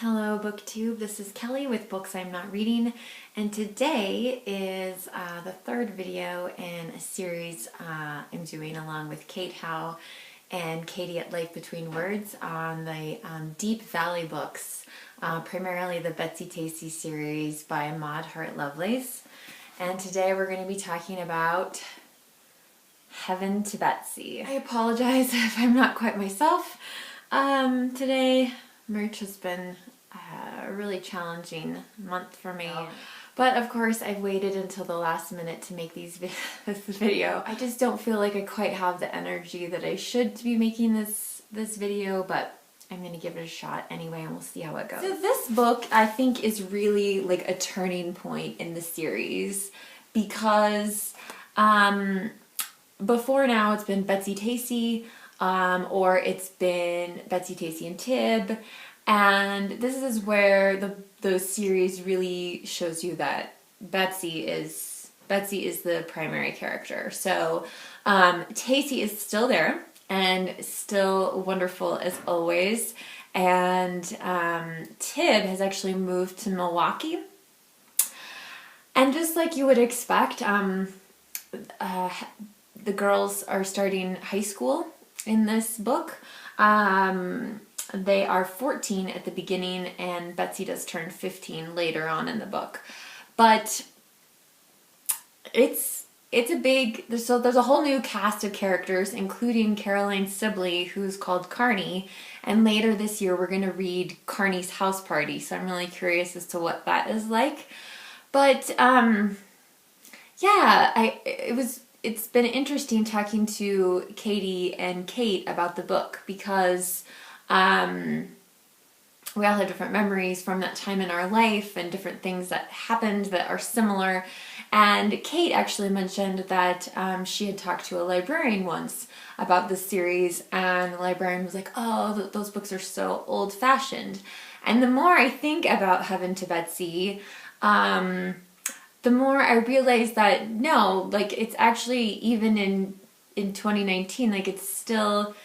Hello BookTube, this is Kelly with Books I'm Not Reading, and today is the third video in a series I'm doing along with Kate Howe and Katie at Life Between Words on the Deep Valley books, primarily the Betsy-Tacy series by Maud Hart Lovelace. And today we're going to be talking about Heaven to Betsy. I apologize if I'm not quite myself today. March has been a really challenging month for me. But of course I've waited until the last minute to make this video. I just don't feel like I quite have the energy that I should to be making this video, but I'm going to give it a shot anyway and we'll see how it goes. So this book I think is really like a turning point in the series because before now it's been Betsy-Tacy, or it's been Betsy-Tacy and Tib, and this is where the series really shows you that Betsy is the primary character. So Tacy is still there and still wonderful as always, and Tib has actually moved to Milwaukee, and just like you would expect, the girls are starting high school in this book. They are 14 at the beginning, and Betsy does turn 15 later on in the book. But it's a big, there's a whole new cast of characters, including Caroline Sibley, who's called Carney, and later this year we're going to read Carney's House Party, so I'm really curious as to what that is like. But yeah, it's been interesting talking to Katie and Kate about the book because we all have different memories from that time in our life and different things that happened that are similar. And Kate actually mentioned that she had talked to a librarian once about this series, and the librarian was like, oh, those books are so old-fashioned. And the more I think about Heaven to Betsy, the more I realize that no, like it's actually, even in 2019, like it still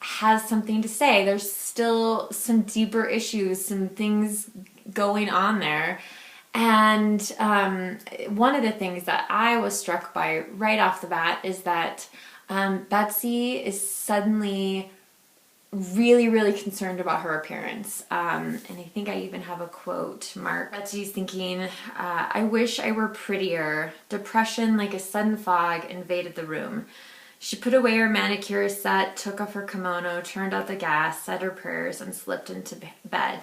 has something to say. There's still some deeper issues, some things going on there. And one of the things that I was struck by right off the bat is that Betsy is suddenly really, really concerned about her appearance. And I think I even have a quote marked. Betsy's thinking, I wish I were prettier. Depression like a sudden fog invaded the room. She put away her manicure set, took off her kimono, turned out the gas, said her prayers, and slipped into bed.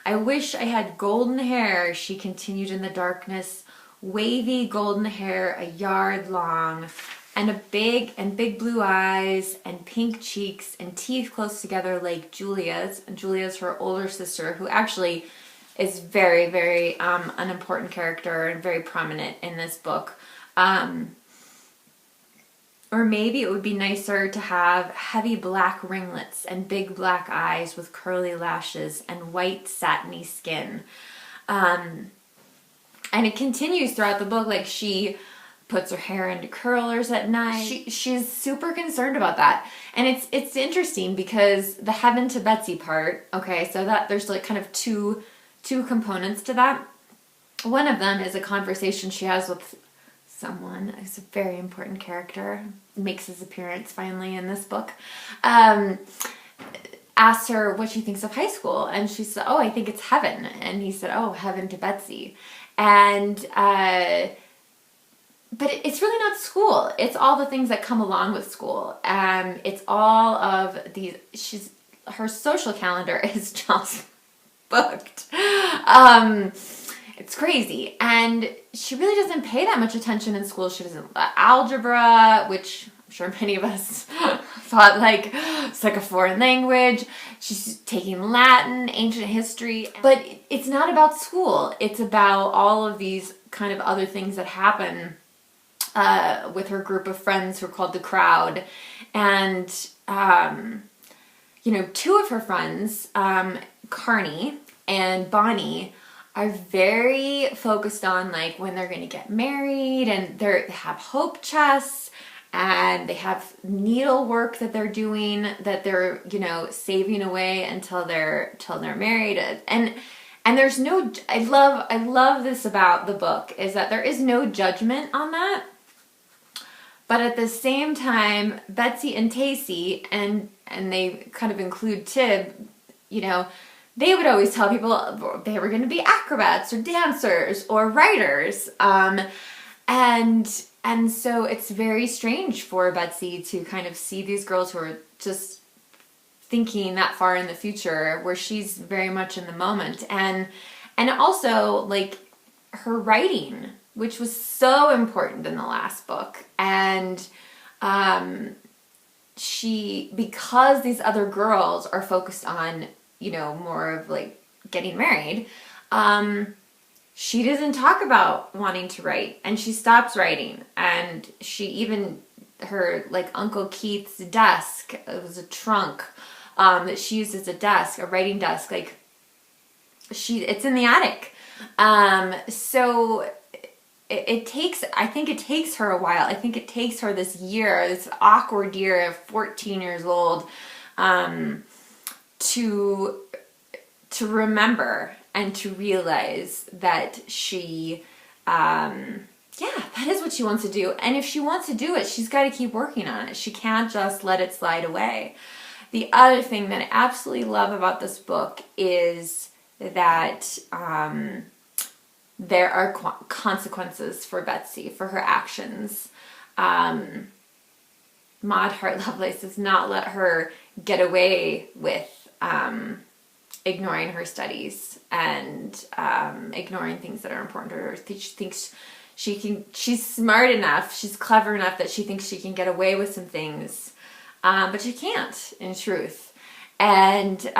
I wish I had golden hair, she continued in the darkness, wavy golden hair a yard long, and big blue eyes, and pink cheeks, and teeth close together like Julia's. And Julia's her older sister, who actually is very, very an important character and very prominent in this book. Or maybe it would be nicer to have heavy black ringlets and big black eyes with curly lashes and white satiny skin. And it continues throughout the book, like she puts her hair into curlers at night. She's super concerned about that. And it's interesting because the Heaven to Betsy part, okay, so that there's like kind of two components to that. One of them is a conversation she has with someone who's a very important character, makes his appearance finally in this book, asks her what she thinks of high school, and she said, oh, I think it's heaven. And he said, oh, heaven to Betsy. And but it's really not school. It's all the things that come along with school. It's all of these, her social calendar is just booked. It's crazy. And she really doesn't pay that much attention in school. She doesn't, algebra, which I'm sure many of us thought like, it's like a foreign language. She's taking Latin, ancient history. But it's not about school. It's about all of these kind of other things that happen with her group of friends who are called the Crowd. And, two of her friends, Carney and Bonnie, are very focused on like when they're going to get married, and they have hope chests, and they have needlework that they're doing, that they're, you know, saving away until they're married. And there's no, I love this about the book, is that there is no judgment on that. But at the same time, Betsy and Tacy, and they kind of include Tib, you know, they would always tell people they were going to be acrobats or dancers or writers. And so it's very strange for Betsy to kind of see these girls who are just thinking that far in the future, where she's very much in the moment. And also, like, her writing, which was so important in the last book. And because these other girls are focused on, you know, more of like getting married, she doesn't talk about wanting to write, and she stops writing. And she even, her, like, Uncle Keith's desk, it was a trunk that she used as a desk, a writing desk, like, it's in the attic. So I think it takes her a while. I think it takes her this year, this awkward year of 14 years old, to remember and to realize that she, that is what she wants to do. And if she wants to do it, she's got to keep working on it. She can't just let it slide away. The other thing that I absolutely love about this book is that there are consequences for Betsy, for her actions. Maud Hart Lovelace does not let her get away with ignoring her studies and ignoring things that are important to her. She thinks she's smart enough, she's clever enough that she thinks she can get away with some things, but she can't, in truth. And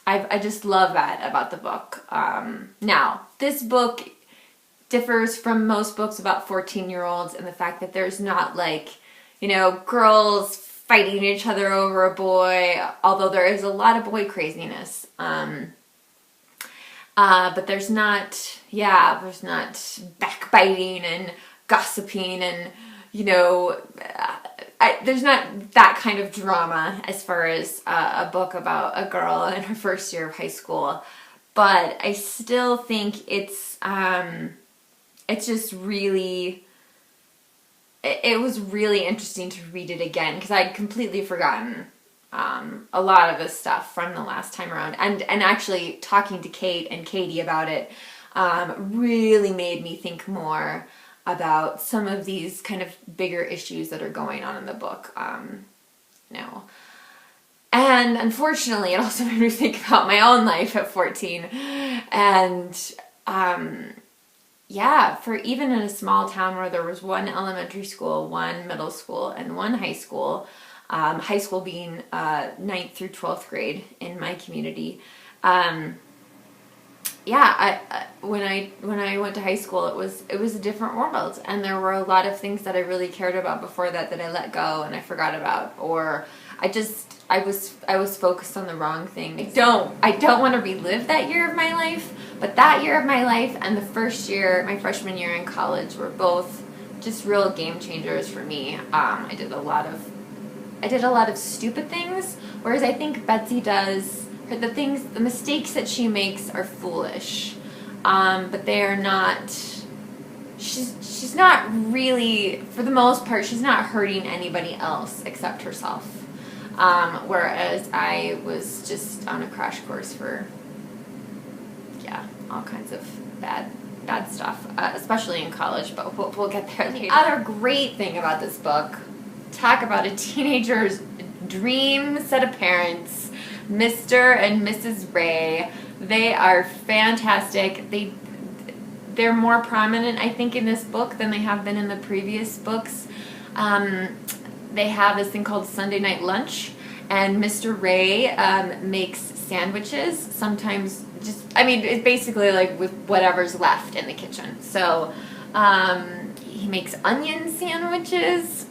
I just love that about the book. Now, this book differs from most books about 14-year-olds in the fact that there's not, like, you know, girls fighting each other over a boy, although there is a lot of boy craziness. But there's not backbiting and gossiping and, you know, there's not that kind of drama as far as a book about a girl in her first year of high school. But I still think it's just really, it was really interesting to read it again, because I'd completely forgotten a lot of this stuff from the last time around. And actually talking to Kate and Katie about it really made me think more about some of these kind of bigger issues that are going on in the book now. And unfortunately, it also made me think about my own life at 14. And for even in a small town where there was one elementary school, one middle school, and one high school being 9th through 12th grade in my community, when I went to high school, it was a different world, and there were a lot of things that I really cared about before that I let go and I forgot about, or I was focused on the wrong thing. I don't want to relive that year of my life, but that year of my life and the first year, my freshman year in college, were both just real game changers for me. I did a lot of stupid things, whereas I think Betsy does. The mistakes that she makes are foolish, but they are not. She's not really, for the most part, she's not hurting anybody else except herself. Whereas I was just on a crash course for, all kinds of bad stuff, especially in college. But we'll get there later. The other great thing about this book, talk about a teenager's dream set of parents. Mr. and Mrs. Ray. They are fantastic. They're more prominent, I think, in this book than they have been in the previous books. They have this thing called Sunday night lunch, and Mr. Ray makes sandwiches. Sometimes it's basically like with whatever's left in the kitchen. So he makes onion sandwiches.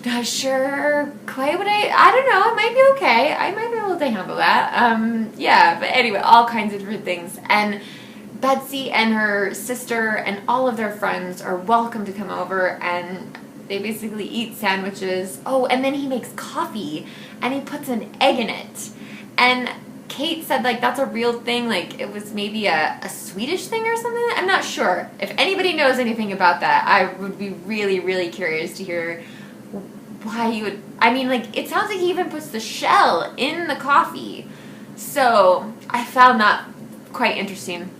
Not sure quite what I don't know. It might be okay. I might be able to handle that. But anyway, all kinds of different things. And Betsy and her sister and all of their friends are welcome to come over, and they basically eat sandwiches. Oh, and then he makes coffee and he puts an egg in it. And Kate said, like, that's a real thing. Like, it was maybe a Swedish thing or something. I'm not sure. If anybody knows anything about that, I would be really, really curious to hear why you would. I mean, like, it sounds like he even puts the shell in the coffee. So I found that quite interesting.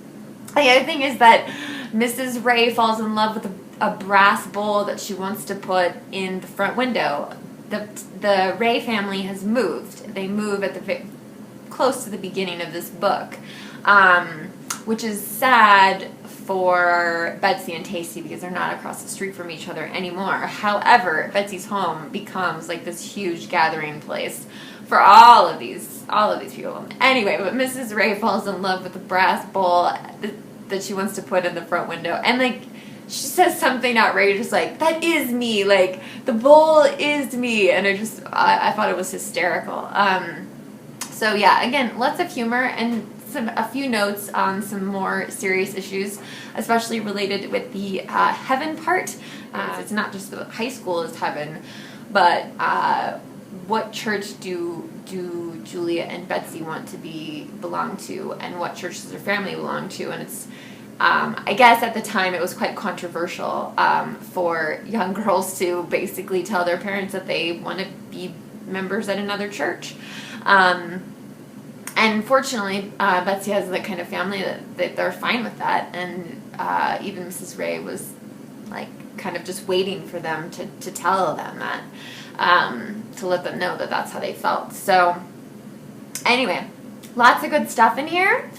The other thing is that Mrs. Ray falls in love with a brass bowl that she wants to put in the front window. The Ray family has moved. They move at close to the beginning of this book, which is sad for Betsy and Tacy because they're not across the street from each other anymore. However, Betsy's home becomes like this huge gathering place for all of these people. Anyway, but Mrs. Ray falls in love with the brass bowl that she wants to put in the front window, and like she says something outrageous like, "That is me," like the bowl is me, and I thought it was hysterical. So yeah, again, lots of humor and a few notes on some more serious issues, especially related with the heaven part. It's not just the high school is heaven, but what church do Julia and Betsy want to belong to, and what church does their family belong to? And it's I guess at the time it was quite controversial for young girls to basically tell their parents that they want to be members at another church. And fortunately, Betsy has the kind of family that they're fine with that, and even Mrs. Ray was like kind of just waiting for them to tell them that, to let them know that that's how they felt. So anyway, lots of good stuff in here,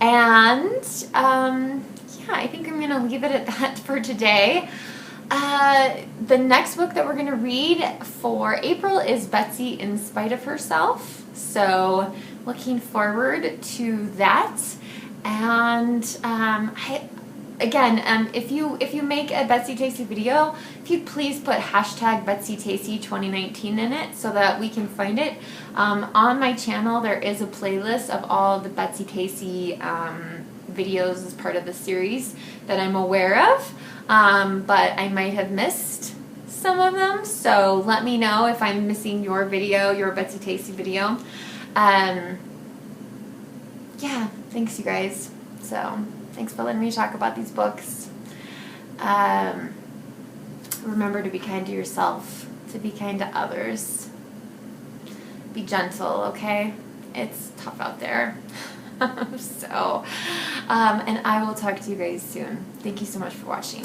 and yeah, I think I'm gonna leave it at that for today. The next book that we're going to read for April is Betsy in Spite of Herself. So looking forward to that. And if you make a Betsy-Tacy video, if you'd please put hashtag Betsy-Tacy 2019 in it so that we can find it. On my channel there is a playlist of all the Betsy-Tacy videos as part of the series that I'm aware of. But I might have missed some of them, so let me know if I'm missing your video, your Betsy-Tacy video. Yeah, thanks you guys. So, thanks for letting me talk about these books. Remember to be kind to yourself, to be kind to others. Be gentle, okay? It's tough out there. So, and I will talk to you guys soon. Thank you so much for watching.